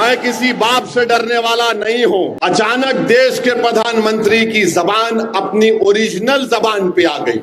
मैं किसी बाप से डरने वाला नहीं हूं। अचानक देश के प्रधानमंत्री की जबान अपनी ओरिजिनल जबान पे आ गई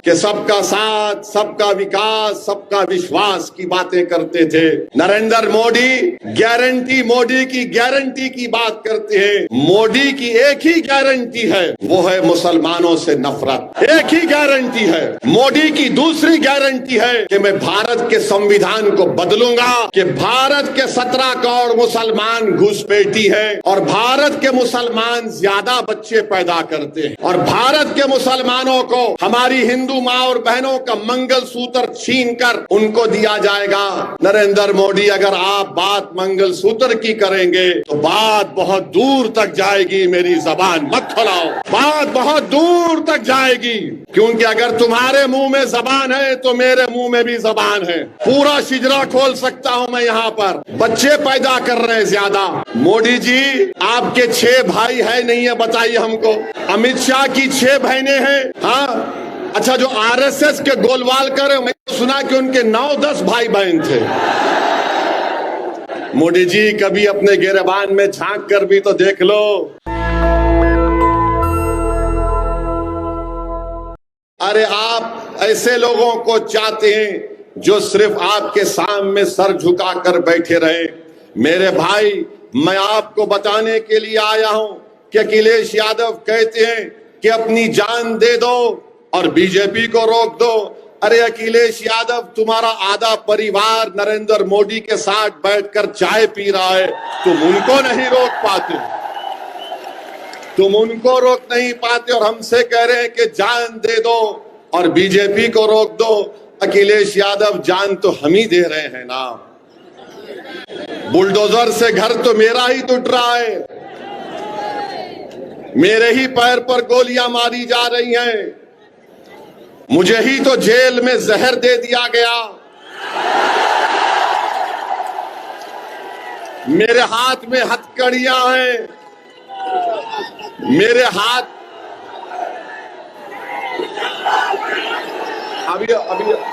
कि सबका साथ, सबका विकास, सबका विश्वास की बातें करते थे। नरेंद्र मोदी गारंटी, मोदी की गारंटी की बात करते हैं। मोदी की एक ही गारंटी है, वो है मुसलमानों से नफरत। एक ही गारंटी है। मोदी की दूसरी गारंटी है कि मैं भारत के संविधान को बदलूंगा, कि भारत के 17 करोड़ मुसलमान घुसपैठी है और भारत के मुसलमान ज्यादा बच्चे पैदा करते हैं और भारत के मुसलमानों को हमारी हिंदू माँ और बहनों का मंगल सूत्र छीन कर उनको दिया जाएगा। नरेंद्र मोदी, अगर आप बात मंगल सूत्र की करेंगे तो बात बहुत दूर तक जाएगी। मेरी जबान मत खोलाओ, बात बहुत दूर तक जाएगी, क्योंकि अगर तुम्हारे मुंह में जबान है तो मेरे मुंह में भी जबान है। पूरा शिजरा खोल सकता हूं मैं यहाँ पर। बच्चे पैदा कर रहे हैं ज्यादा। मोदी जी, आपके 6 भाई है नहीं है, बताइए हमको। अमित शाह की 6 बहनें हैं। हाँ, अच्छा, जो आरएसएस के गोलवालकर है, मैं सुना कि उनके 9-10 भाई बहन थे। मोदी जी, कभी अपने गिरबान में झांक कर भी तो देख लो। अरे आप ऐसे लोगों को चाहते हैं जो सिर्फ आपके सामने सर झुकाकर बैठे रहे। मेरे भाई, मैं आपको बताने के लिए आया हूं कि अखिलेश यादव कहते हैं कि अपनी जान दे दो और बीजेपी को रोक दो। अरे अखिलेश यादव, तुम्हारा आधा परिवार नरेंद्र मोदी के साथ बैठकर चाय पी रहा है, तुम उनको नहीं रोक पाते। तुम उनको रोक नहीं पाते और हमसे कह रहे हैं कि जान दे दो और बीजेपी को रोक दो। अखिलेश यादव, जान तो हम ही दे रहे हैं ना। बुलडोजर से घर तो मेरा ही टूट रहा है, मेरे ही पैर पर गोलियां मारी जा रही हैं, मुझे ही तो जेल में जहर दे दिया गया। मेरे हाथ में हथकड़ियां हैं, मेरे हाथ अभी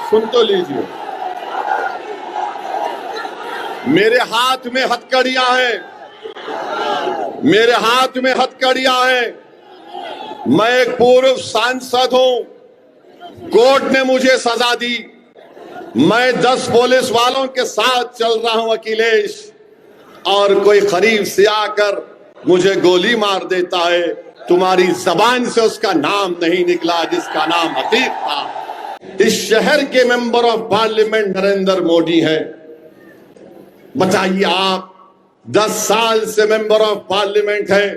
सुन तो लीजिए। मेरे हाथ में हथकड़ियां हैं, मेरे हाथ में हथकड़ियां हैं। मैं एक पूर्व सांसद हूं, कोर्ट ने मुझे सजा दी। मैं 10 पुलिस वालों के साथ चल रहा हूं अखिलेश, और कोई करीब से आकर मुझे गोली मार देता है। तुम्हारी जबान से उसका नाम नहीं निकला जिसका नाम अतीक था। इस शहर के member of parliament Narendra Modi है। बताइए आप, 10 साल से मेंबर ऑफ पार्लियामेंट है।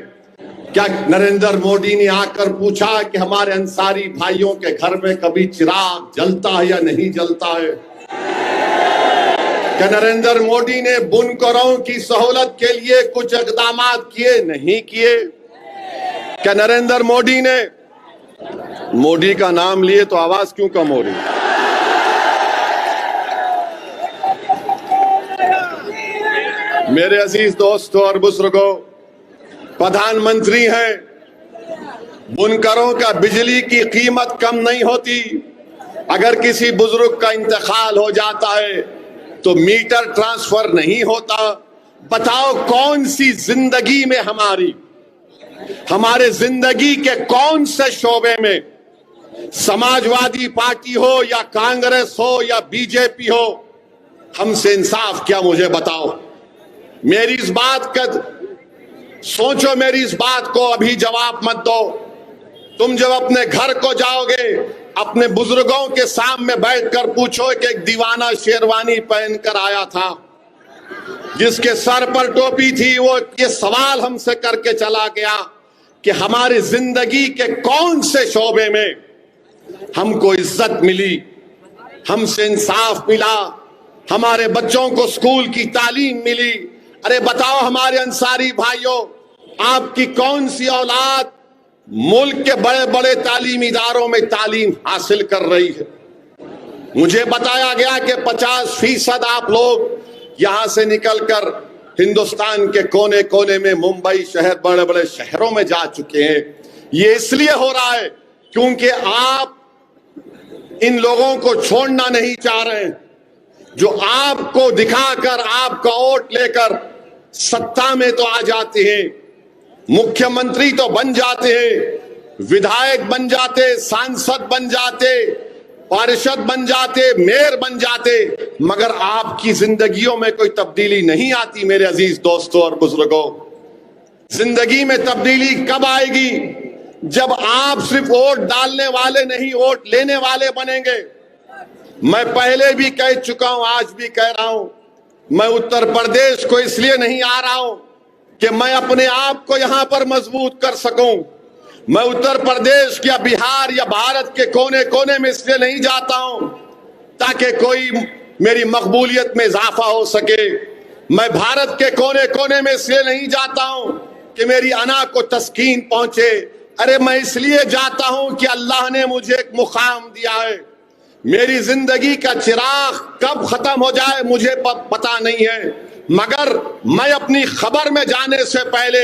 क्या नरेंद्र मोदी ने आकर पूछा कि हमारे अंसारी भाइयों के घर में कभी चिराग जलता है या नहीं जलता है? क्या नरेंद्र मोदी ने बुनकरों की सहूलत के लिए कुछ इकदाम किए? नहीं किए। क्या नरेंद्र मोदी ने, मोदी का नाम लिए तो आवाज क्यों कम हो रही? मेरे अजीज दोस्तों और बुजुर्गों, प्रधानमंत्री हैं, बुनकरों का बिजली की कीमत कम नहीं होती। अगर किसी बुजुर्ग का इंतकाल हो जाता है तो मीटर ट्रांसफर नहीं होता। बताओ, कौन सी जिंदगी में हमारे जिंदगी के कौन से शोबे में, समाजवादी पार्टी हो या कांग्रेस हो या बीजेपी हो, हमसे इंसाफ क्या? मुझे बताओ। मेरी इस बात का सोचो, मेरी इस बात को अभी जवाब मत दो। तुम जब अपने घर को जाओगे, अपने बुजुर्गों के सामने बैठकर पूछो कि एक दीवाना शेरवानी पहनकर आया था, जिसके सर पर टोपी थी, वो ये सवाल हमसे करके चला गया कि हमारी जिंदगी के कौन से शोबे में हमको इज्जत मिली, हमसे इंसाफ मिला, हमारे बच्चों को स्कूल की तालीम मिली। अरे बताओ हमारे अंसारी भाइयों, आपकी कौन सी औलाद मुल्क के बड़े बड़े तालीमी इदारों में तालीम हासिल कर रही है? मुझे बताया गया कि 50% आप लोग यहां से निकलकर हिंदुस्तान के कोने कोने में, मुंबई शहर, बड़े बड़े शहरों में जा चुके हैं। ये इसलिए हो रहा है क्योंकि आप इन लोगों को छोड़ना नहीं चाह रहे हैं। जो आपको दिखाकर आपका वोट लेकर सत्ता में तो आ जाते हैं, मुख्यमंत्री तो बन जाते हैं, विधायक बन जाते, सांसद बन जाते, पार्षद बन जाते, मेयर बन जाते, मगर आपकी जिंदगियों में कोई तब्दीली नहीं आती। मेरे अजीज दोस्तों और बुजुर्गों, जिंदगी में तब्दीली कब आएगी? जब आप सिर्फ वोट डालने वाले नहीं, वोट लेने वाले बनेंगे। मैं पहले भी कह चुका हूं, आज भी कह रहा हूं, मैं उत्तर प्रदेश को इसलिए नहीं आ रहा हूं कि मैं अपने आप को यहां पर मजबूत कर सकूं। मैं उत्तर प्रदेश या बिहार या भारत के कोने कोने में इसलिए नहीं जाता हूं ताकि कोई मेरी मकबूलियत में इजाफा हो सके। मैं भारत के कोने कोने में इसलिए नहीं जाता हूं कि मेरी अना को तस्कीन पहुंचे। अरे मैं इसलिए जाता हूं कि अल्लाह ने मुझे एक मुकाम दिया है। मेरी जिंदगी का चिराग कब खत्म हो जाए मुझे पता नहीं है, मगर मैं अपनी खबर में जाने से पहले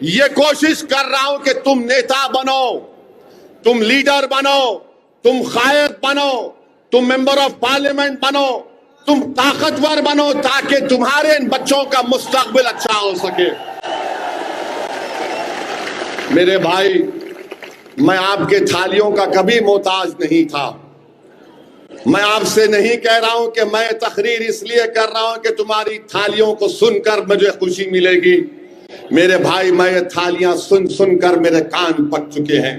ये कोशिश कर रहा हूं कि तुम नेता बनो, तुम लीडर बनो, तुम कायद बनो, तुम मेंबर ऑफ पार्लियामेंट बनो, तुम ताकतवर बनो, ताकि तुम्हारे इन बच्चों का मुस्तकबिल अच्छा हो सके। मेरे भाई, मैं आपके थालियों का कभी मोहताज नहीं था। मैं आपसे नहीं कह रहा हूं कि मैं तकरीर इसलिए कर रहा हूं कि तुम्हारी थालियों को सुनकर मुझे खुशी मिलेगी। मेरे भाई, मैं ये थालियां सुन सुनकर मेरे कान पक चुके हैं।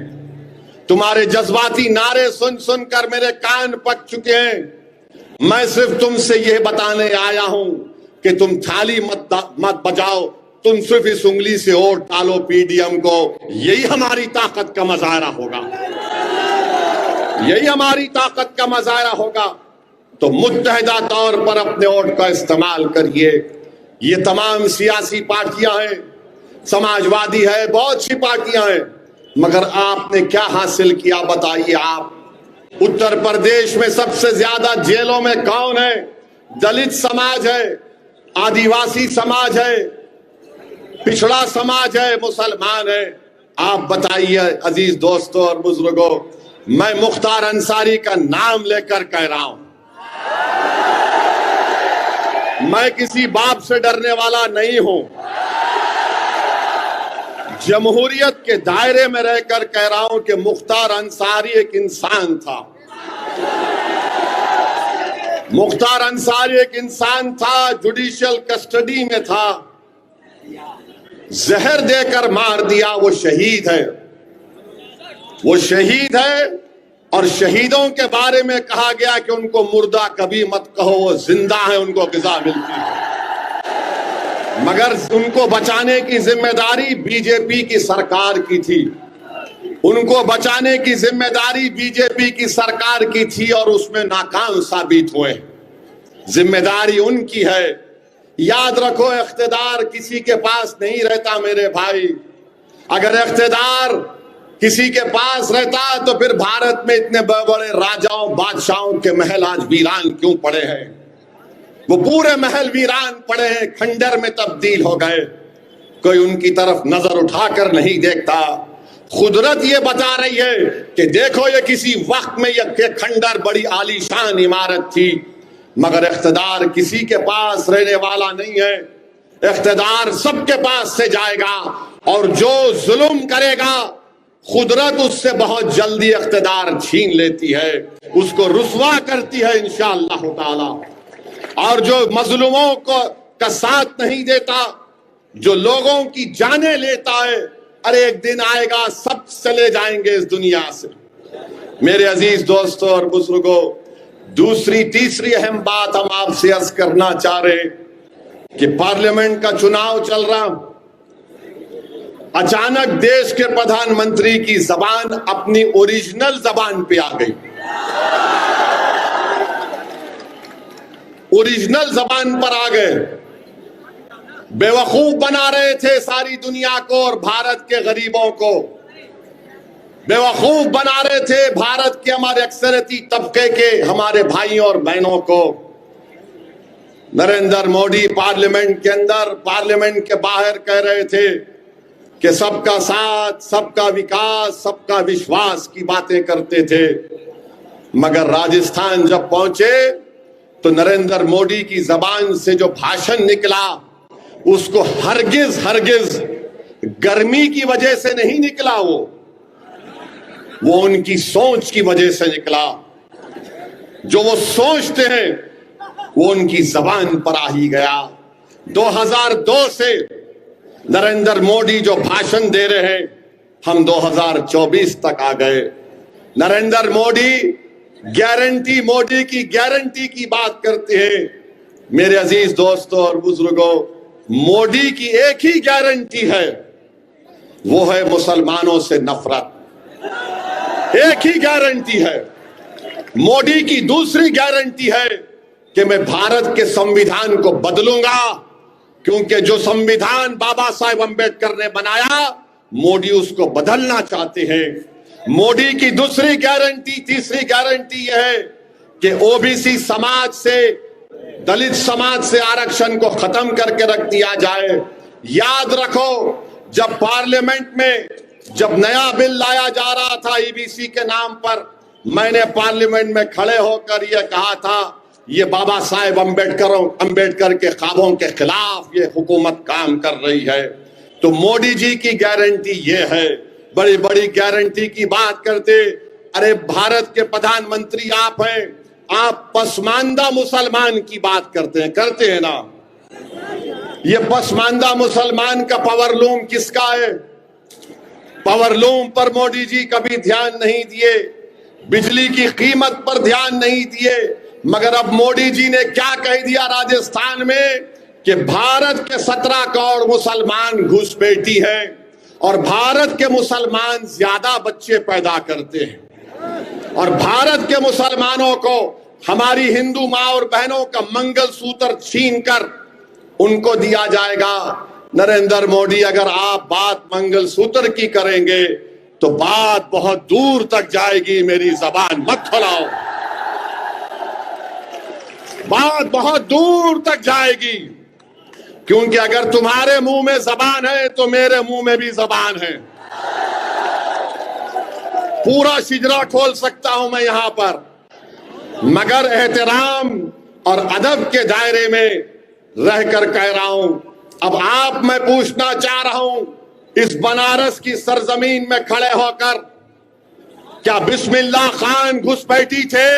तुम्हारे जज्बाती नारे सुन सुनकर मेरे कान पक चुके हैं। मैं सिर्फ तुमसे यह बताने आया हूं कि तुम थाली मत बजाओ, तुम सिर्फ इस उंगली से वोट डालो पीडीएम को। यही हमारी ताकत का मजाहरा होगा, यही हमारी ताकत का मजाहरा होगा। तो मुत्तहिदा तौर पर अपने वोट का इस्तेमाल करिए। ये तमाम सियासी पार्टियां हैं, समाजवादी है, बहुत सी पार्टियां हैं, मगर आपने क्या हासिल किया बताइए। आप उत्तर प्रदेश में सबसे ज्यादा जेलों में कौन है? दलित समाज है, आदिवासी समाज है, पिछड़ा समाज है, मुसलमान है। आप बताइए अजीज दोस्तों और बुजुर्गों, मैं मुख्तार अंसारी का नाम लेकर कह रहा हूं, मैं किसी बाप से डरने वाला नहीं हूं। जमहूरियत के दायरे में रहकर कह रहा हूं कि मुख्तार अंसारी एक इंसान था। मुख्तार अंसारी एक इंसान था, जुडिशियल कस्टडी में था, जहर देकर मार दिया। वो शहीद है, वो शहीद है। और शहीदों के बारे में कहा गया कि उनको मुर्दा कभी मत कहो, वो जिंदा है, उनको ग़िज़ा मिलती है। मगर उनको बचाने की जिम्मेदारी बीजेपी की सरकार की थी, उनको बचाने की जिम्मेदारी बीजेपी की सरकार की थी और उसमें नाकाम साबित हुए। जिम्मेदारी उनकी है। याद रखो, इख्तिदार किसी के पास नहीं रहता मेरे भाई। अगर इख्तिदार किसी के पास रहता तो फिर भारत में इतने बड़े बड़े राजाओं बादशाहों के महल आज वीरान क्यों पड़े हैं? वो पूरे महल वीरान पड़े हैं, खंडर में तब्दील हो गए। कोई उनकी तरफ नजर उठाकर नहीं देखता। कुदरत ये बता रही है कि देखो, ये किसी वक्त में ये खंडर बड़ी आलीशान इमारत थी, मगर इख्तिदार किसी के पास रहने वाला नहीं है। इख्तिदार सबके पास से जाएगा और जो जुल्म करेगा कुदरत उससे बहुत जल्दी इख्तिदार छीन लेती है, उसको रुसवा करती है इंशाअल्लाह ताला। और जो मजलूमों का साथ नहीं देता, जो लोगों की जाने लेता है, अरे एक दिन आएगा सब चले जाएंगे इस दुनिया से। मेरे अजीज दोस्तों और बुजुर्गों, दूसरी तीसरी अहम बात हम आपसे अर्ज करना चाह रहे कि पार्लियामेंट का चुनाव चल रहा, अचानक देश के प्रधानमंत्री की जबान अपनी ओरिजिनल जबान पे आ गई। ओरिजिनल जबान पर आ गए। बेवकूफ बना रहे थे सारी दुनिया को और भारत के गरीबों को। बेवकूफ बना रहे थे भारत के हमारे अक्सरती तबके के हमारे भाइयों और बहनों को। नरेंद्र मोदी पार्लियामेंट के अंदर, पार्लियामेंट के बाहर कह रहे थे कि सबका साथ, सबका विकास, सबका विश्वास की बातें करते थे, मगर राजस्थान जब पहुंचे तो नरेंद्र मोदी की जबान से जो भाषण निकला उसको हरगिज हरगिज गर्मी की वजह से नहीं निकला, वो उनकी सोच की वजह से निकला। जो वो सोचते हैं वो उनकी जबान पर आ ही गया। 2002 से नरेंद्र मोदी जो भाषण दे रहे हैं, हम 2024 तक आ गए। नरेंद्र मोदी गारंटी, मोदी की गारंटी की बात करते हैं। मेरे अजीज दोस्तों और बुजुर्गों, मोदी की एक ही गारंटी है, वो है मुसलमानों से नफरत। एक ही गारंटी है। मोदी की दूसरी गारंटी है कि मैं भारत के संविधान को बदलूंगा, क्योंकि जो संविधान बाबा साहेब अम्बेडकर ने बनाया, मोदी उसको बदलना चाहते हैं। मोदी की दूसरी गारंटी, तीसरी गारंटी यह है कि ओबीसी समाज से, दलित समाज से आरक्षण को खत्म करके रख दिया जाए। याद रखो, जब पार्लियामेंट में जब नया बिल लाया जा रहा था ईबीसी के नाम पर, मैंने पार्लियामेंट में खड़े होकर यह कहा था, ये बाबा साहेब अम्बेडकर के ख्वाबों के खिलाफ ये हुकूमत काम कर रही है। तो मोदी जी की गारंटी ये है। बड़ी बड़ी गारंटी की बात करते, अरे भारत के प्रधानमंत्री आप हैं, आप पसमानदा मुसलमान की बात करते हैं ना। ये पसमानदा मुसलमान का पावरलूम किसका है? पावरलूम पर मोदी जी कभी ध्यान नहीं दिए, बिजली की कीमत पर ध्यान नहीं दिए, मगर अब मोदी जी ने क्या कह दिया राजस्थान में कि भारत के 17 करोड़ मुसलमान घुसपैठी हैं और भारत के मुसलमान ज्यादा बच्चे पैदा करते हैं, और भारत के मुसलमानों को हमारी हिंदू माँ और बहनों का मंगलसूत्र छीनकर उनको दिया जाएगा। नरेंद्र मोदी, अगर आप बात मंगलसूत्र की करेंगे तो बात बहुत दूर तक जाएगी। मेरी जबान मत खुलाओ, बात बहुत दूर तक जाएगी, क्योंकि अगर तुम्हारे मुंह में जबान है तो मेरे मुंह में भी जबान है। पूरा शिजरा खोल सकता हूं मैं यहां पर, मगर एहतराम और अदब के दायरे में रहकर कह रहा हूं। अब आप, मैं पूछना चाह रहा हूं, इस बनारस की सरजमीन में खड़े होकर, क्या बिस्मिल्लाह खान घुसपैठी थे?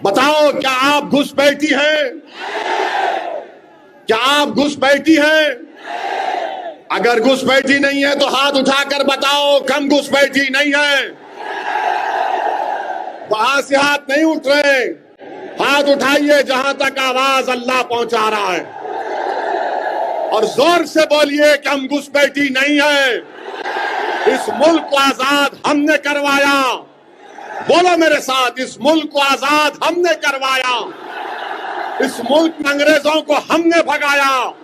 बताओ, क्या आप घुसपैठी हैं? क्या आप घुसपैठी हैं? अगर घुसपैठी नहीं है तो हाथ उठाकर बताओ कम घुसपैठी नहीं है। वहां से हाथ नहीं उठ रहे, हाथ उठाइए जहां तक आवाज अल्लाह पहुंचा रहा है, और जोर से बोलिए कि हम घुसपैठी नहीं है। इस मुल्क को आजाद हमने करवाया। बोलो मेरे साथ, इस मुल्क को आजाद हमने करवाया। इस मुल्क में अंग्रेजों को हमने भगाया।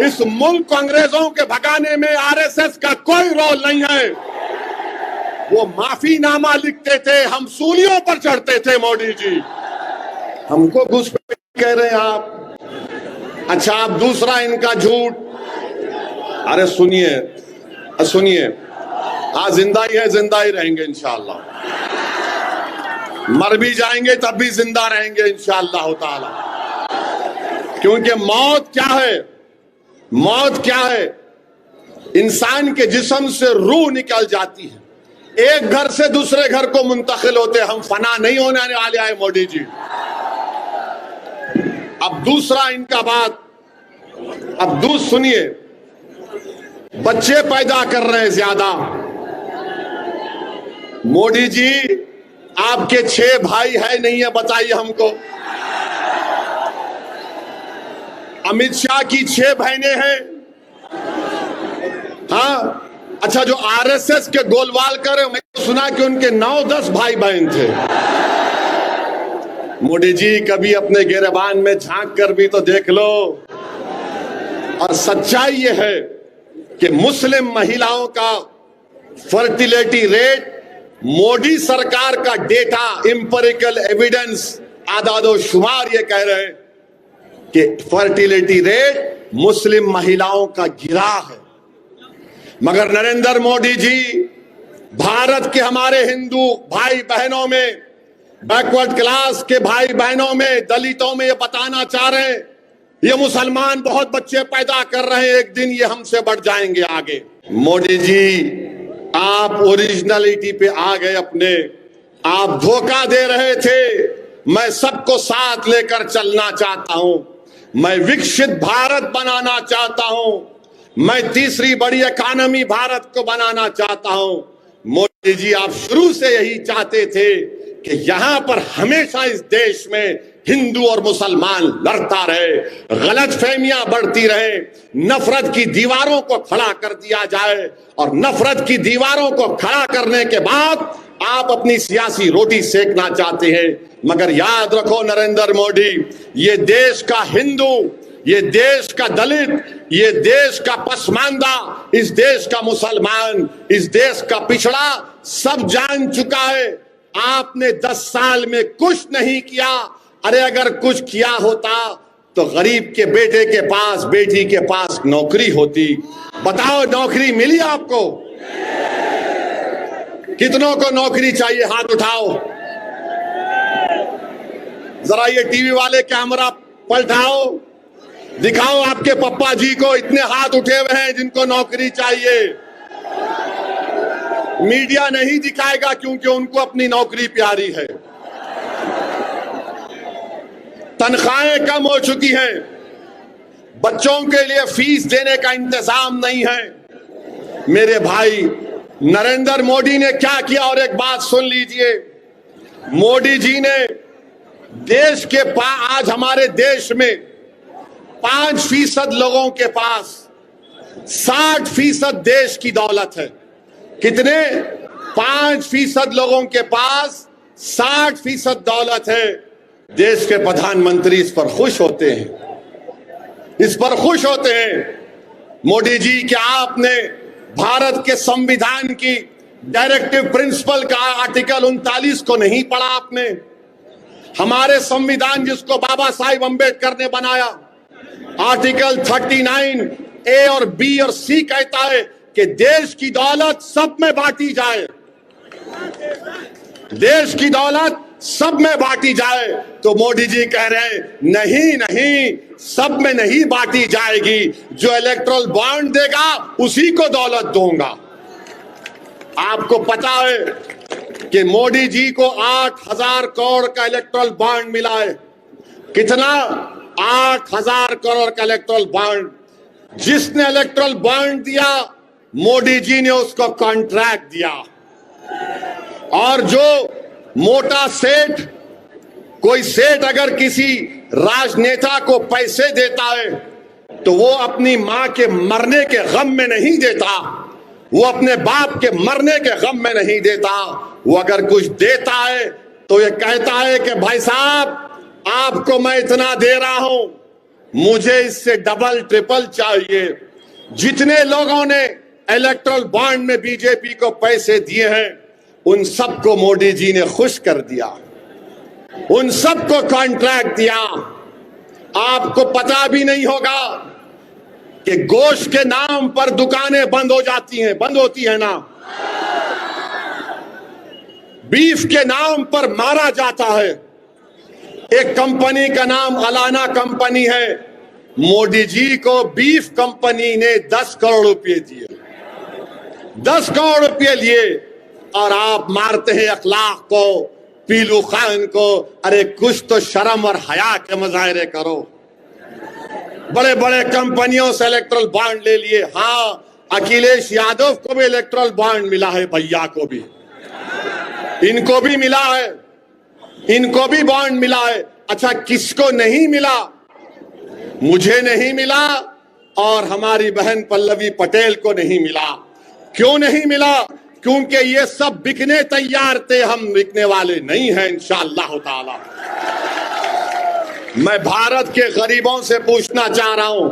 इस मुल्क को अंग्रेजों के भगाने में आरएसएस का कोई रोल नहीं है। वो माफीनामा लिखते थे, हम सूलियों पर चढ़ते थे। मोदी जी, हमको घुसपैठ कह रहे हैं आप। अच्छा, आप दूसरा इनका झूठ। अरे सुनिए सुनिए, हाँ जिंदा ही है, जिंदा ही रहेंगे इंशाअल्लाह। मर भी जाएंगे तब भी जिंदा रहेंगे इंशाअल्लाह ताला। क्योंकि मौत क्या है? मौत क्या है? इंसान के जिस्म से रूह निकल जाती है, एक घर से दूसरे घर को मुंतकिल होते। हम फना नहीं होने वाले आए मोदी जी। अब दूसरा इनका बात, अब सुनिए, बच्चे पैदा कर रहे हैं ज्यादा। मोदी जी, आपके 6 भाई है नहीं है? बताइए हमको। अमित शाह की 6 बहनें हैं। हाँ, अच्छा, जो आरएसएस के गोलवालकर है, मैं सुना कि उनके 9-10 भाई बहन थे। मोदी जी, कभी अपने गिरबान में झांक कर भी तो देख लो। और सच्चाई यह है कि मुस्लिम महिलाओं का फर्टिलिटी रेट, मोदी सरकार का डेटा, इंपेरिकल एविडेंस, आदादो शुमार ये कह रहे हैं कि फर्टिलिटी रेट मुस्लिम महिलाओं का गिरा है। मगर नरेंद्र मोदी जी भारत के हमारे हिंदू भाई बहनों में बैकवर्ड क्लास के भाई बहनों में, दलितों में ये बताना चाह रहे हैं ये मुसलमान बहुत बच्चे पैदा कर रहे हैं, एक दिन ये हमसे बढ़ जाएंगे आगे। मोदी जी आप ओरिजिनलिटी पे आ गए अपने, आप धोखा दे रहे थे। मैं सबको साथ लेकर चलना चाहता हूं, मैं विकसित भारत बनाना चाहता हूं, मैं तीसरी बड़ी इकोनॉमी भारत को बनाना चाहता हूं। मोदी जी आप शुरू से यही चाहते थे कि यहां पर हमेशा इस देश में हिंदू और मुसलमान लड़ता रहे, गलत फहमियां बढ़ती रहे, नफरत की दीवारों को खड़ा कर दिया जाए, और नफरत की दीवारों को खड़ा करने के बाद आप अपनी सियासी रोटी सेकना चाहते हैं। मगर याद रखो नरेंद्र मोदी, ये देश का हिंदू, ये देश का दलित, ये देश का पसमानदा, इस देश का मुसलमान, इस देश का पिछड़ा सब जान चुका है आपने 10 साल में कुछ नहीं किया। अरे अगर कुछ किया होता तो गरीब के बेटे के पास, बेटी के पास नौकरी होती। बताओ नौकरी मिली आपको? कितनों को नौकरी चाहिए? हाथ उठाओ जरा, ये टीवी वाले कैमरा पलटाओ, दिखाओ आपके पप्पा जी को, इतने हाथ उठे हुए हैं जिनको नौकरी चाहिए। मीडिया नहीं दिखाएगा क्योंकि उनको अपनी नौकरी प्यारी है। तनख्वाहें कम हो चुकी हैं, बच्चों के लिए फीस देने का इंतजाम नहीं है। मेरे भाई नरेंद्र मोदी ने क्या किया, और एक बात सुन लीजिए, मोदी जी ने देश के आज हमारे देश में 5% लोगों के पास 60% देश की दौलत है। कितने? 5% लोगों के पास 60% दौलत है। देश के प्रधानमंत्री इस पर खुश होते हैं, इस पर खुश होते हैं। मोदी जी, क्या आपने भारत के संविधान की डायरेक्टिव प्रिंसिपल का आर्टिकल 39 को नहीं पढ़ा आपने? हमारे संविधान जिसको बाबा साहिब अंबेडकर ने बनाया, आर्टिकल 39 ए और बी और सी कहता है कि देश की दौलत सब में बांटी जाए, देश की दौलत सब में बांटी जाए। तो मोदी जी कह रहे हैं नहीं नहीं, सब में नहीं बांटी जाएगी, जो इलेक्ट्रल बॉन्ड देगा उसी को दौलत दूंगा। आपको पता है कि मोदी जी को 8,000 करोड़ का इलेक्ट्रल बॉन्ड मिला है। कितना? 8,000 करोड़ का इलेक्ट्रल बॉन्ड। जिसने इलेक्ट्रल बॉन्ड दिया मोदी जी ने उसको कॉन्ट्रैक्ट दिया, और जो मोटा सेठ, कोई सेठ अगर किसी राजनेता को पैसे देता है तो वो अपनी मां के मरने के गम में नहीं देता, वो अपने बाप के मरने के गम में नहीं देता। वो अगर कुछ देता है तो ये कहता है कि भाई साहब आपको मैं इतना दे रहा हूं, मुझे इससे डबल ट्रिपल चाहिए। जितने लोगों ने इलेक्ट्रल बॉन्ड में बीजेपी को पैसे दिए हैं उन सबको मोदी जी ने खुश कर दिया, उन सबको कॉन्ट्रैक्ट दिया। आपको पता भी नहीं होगा कि गोश्त के नाम पर दुकानें बंद हो जाती हैं, बंद होती है ना, बीफ के नाम पर मारा जाता है। एक कंपनी का नाम अलाना कंपनी है, मोदी जी को बीफ कंपनी ने 10 करोड़ रुपए दिए, 10 करोड़ रुपए लिए, और आप मारते हैं अखलाक को, पीलू खान को। अरे कुछ तो शर्म और हया के मुजाहरे करो। बड़े बड़े कंपनियों से इलेक्ट्रल बॉन्ड ले लिए। हाँ, अखिलेश यादव को भी इलेक्ट्रल बॉन्ड मिला है, भैया को भी, इनको भी मिला है, इनको भी बॉन्ड मिला है। अच्छा, किसको नहीं मिला? मुझे नहीं मिला और हमारी बहन पल्लवी पटेल को नहीं मिला। क्यों नहीं मिला? क्योंकि ये सब बिकने तैयार थे, हम बिकने वाले नहीं हैं इंशाअल्लाह ताला। मैं भारत के गरीबों से पूछना चाह रहा हूं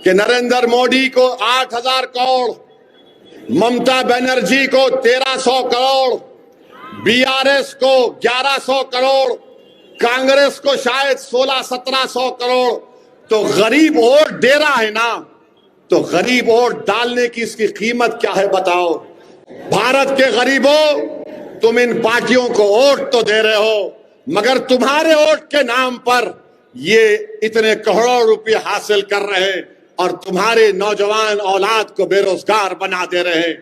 कि नरेंद्र मोदी को 8,000 करोड़, ममता बनर्जी को 1,300 करोड़, बीआरएस को 1,100 करोड़, कांग्रेस को शायद 1600-1700 करोड़, तो गरीब वोट दे रहा है ना, तो गरीब वोट डालने की इसकी कीमत क्या है बताओ? भारत के गरीबों, तुम इन पार्टियों को वोट तो दे रहे हो, मगर तुम्हारे वोट के नाम पर ये इतने करोड़ों रुपए हासिल कर रहे हैं और तुम्हारे नौजवान औलाद को बेरोजगार बना दे रहे हैं।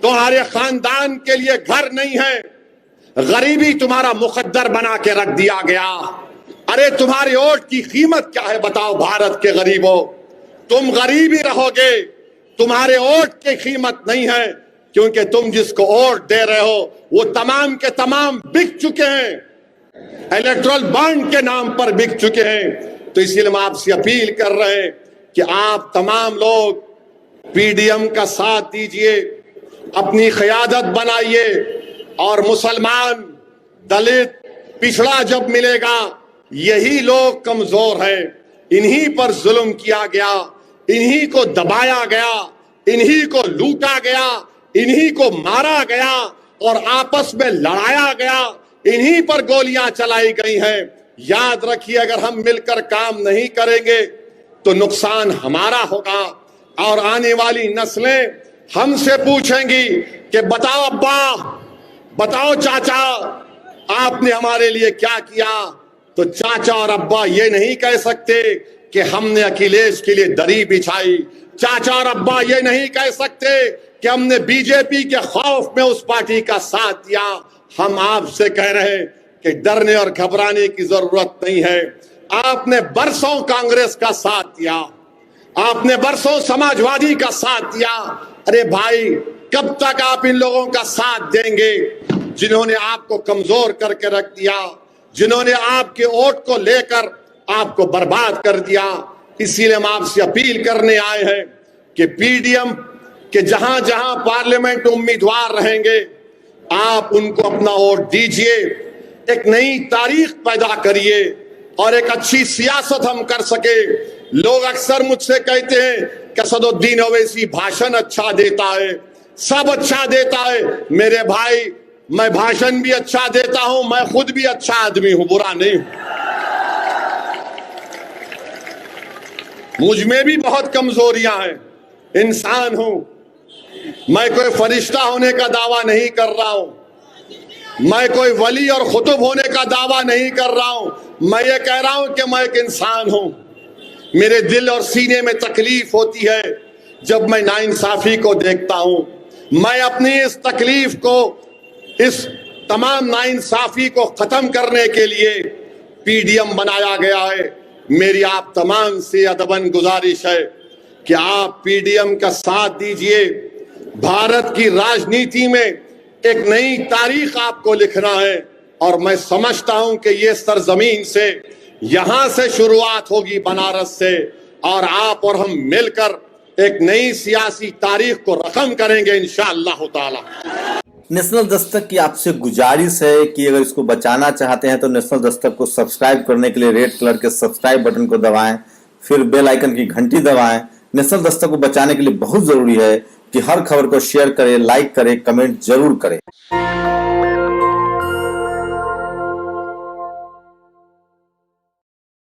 तुम्हारे खानदान के लिए घर नहीं है, गरीबी तुम्हारा मुकद्दर बना के रख दिया गया। अरे तुम्हारे वोट की कीमत क्या है बताओ भारत के गरीबों? तुम गरीब ही रहोगे, तुम्हारे वोट की कीमत नहीं है, क्योंकि तुम जिसको वोट दे रहे हो वो तमाम के तमाम बिक चुके हैं, इलेक्टोरल बॉन्ड के नाम पर बिक चुके हैं। तो इसलिए हम आपसे अपील कर रहे हैं कि आप तमाम लोग पीडीएम का साथ दीजिए, अपनी क़यादत बनाइए और मुसलमान, दलित, पिछड़ा जब मिलेगा, यही लोग कमजोर हैं, इन्हीं पर जुल्म किया गया, इन्हीं को दबाया गया, इन्हीं को लूटा गया, इन्हीं को मारा गया और आपस में लड़ाया गया, इन्हीं पर गोलियां चलाई गई हैं। याद रखिए, अगर हम मिलकर काम नहीं करेंगे तो नुकसान हमारा होगा और आने वाली नस्लें हमसे पूछेंगी कि बताओ अब्बा, बताओ चाचा, आपने हमारे लिए क्या किया? तो चाचा और अब्बा ये नहीं कह सकते कि हमने अखिलेश के लिए दरी बिछाई। चाचा और अब्बा ये नहीं कह सकते कि हमने बीजेपी के खौफ में उस पार्टी का साथ दिया। हम आपसे कह रहे हैं कि डरने और घबराने की जरूरत नहीं है। आपने बरसों कांग्रेस का साथ दिया, आपने बरसों समाजवादी का साथ दिया। अरे भाई, कब तक आप इन लोगों का साथ देंगे जिन्होंने आपको कमजोर करके रख दिया, जिन्होंने आपके वोट को लेकर आपको बर्बाद कर दिया? इसीलिए हम आपसे अपील करने आए हैं कि पीडीएम के जहां जहां पार्लियामेंट उम्मीदवार रहेंगे, आप उनको अपना वोट दीजिए, एक नई तारीख पैदा करिए और एक अच्छी सियासत हम कर सके। लोग अक्सर मुझसे कहते हैं कि असदुद्दीन ओवैसी भाषण अच्छा देता है, सब अच्छा देता है। मेरे भाई, मैं भाषण भी अच्छा देता हूं, मैं खुद भी अच्छा आदमी हूं, बुरा नहीं हूं। मुझ में भी बहुत कमजोरियां हैं, इंसान हूं। मैं कोई फरिश्ता होने का दावा नहीं कर रहा हूं, मैं कोई वली और खुतुब होने का दावा नहीं कर रहा हूं। मैं ये कह रहा हूं कि मैं एक इंसान हूं। मेरे दिल और सीने में तकलीफ होती है जब मैं नाइंसाफी को देखता हूं। मैं अपनी इस तकलीफ को, इस तमाम नाइंसाफी को खत्म करने के लिए पीडीएम बनाया गया है। मेरी आप तमाम से अदबन गुजारिश है कि आप पीडीएम का साथ दीजिए। भारत की राजनीति में एक नई तारीख आपको लिखना है और मैं समझता हूं कि ये सरजमीन से, यहां से शुरुआत होगी, बनारस से, और आप और हम मिलकर एक नई सियासी तारीख को रकम करेंगे इंशाअल्लाह ताला। नेशनल दस्तक की आपसे गुजारिश है कि अगर इसको बचाना चाहते हैं तो नेशनल दस्तक को सब्सक्राइब करने के लिए रेड कलर के सब्सक्राइब बटन को दबाएं, फिर बेल आइकन की घंटी दबाएं। नेशनल दस्तक को बचाने के लिए बहुत जरूरी है कि हर खबर को शेयर करें, लाइक करें, कमेंट जरूर करें।